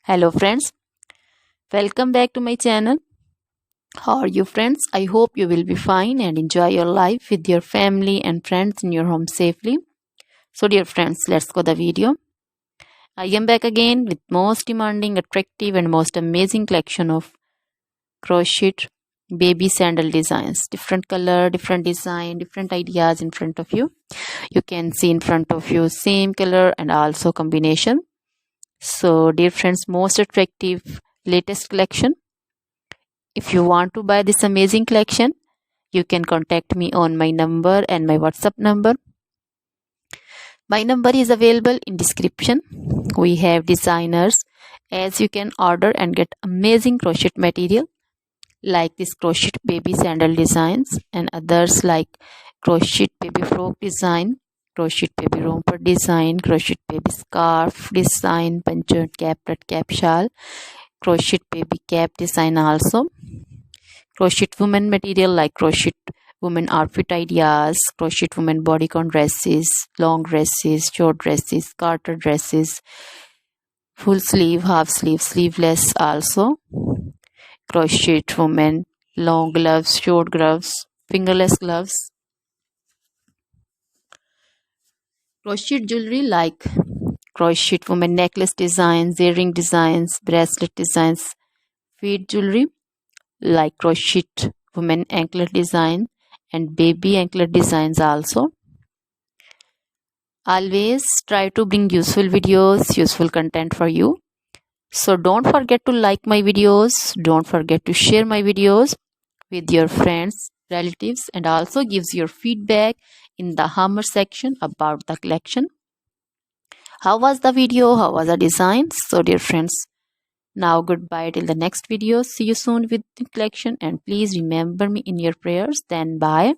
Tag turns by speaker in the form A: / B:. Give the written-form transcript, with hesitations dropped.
A: Hello friends, welcome back to my channel. How are you friends? I hope you will be fine and enjoy your life with your family and friends in your home safely. So dear friends, let's go the video. I am back again with most demanding, attractive and most amazing collection of crochet baby sandal designs. Different color, different design, different ideas in front of you. You can see in front of you same color and also combination. So dear friends, most attractive latest collection. If you want to buy this amazing collection, you can contact me on my number and my WhatsApp number. My number is available in description. We have designers as you can order and get amazing crochet material like this crochet baby sandal designs and others like crochet baby frock design, crochet baby romper design, crochet baby scarf design, punctured cap, red cap shawl, crochet baby cap design also. Crochet women material like crochet women outfit ideas, crochet women bodycon dresses, long dresses, short dresses, garter dresses, full sleeve, half sleeve, sleeveless also. Crochet women long gloves, short gloves, fingerless gloves. Crochet jewelry like crochet women necklace designs, earring designs, bracelet designs, feet jewelry like crochet women anklet design and baby anklet designs also. Always try to bring useful videos, useful content for you. So don't forget to like my videos, don't forget to share my videos with your friends, relatives, and also gives your feedback in the hammer section about the collection. How was the video? How was the design? So dear friends, now goodbye till the next video. See you soon with the collection and please remember me in your prayers. Then bye.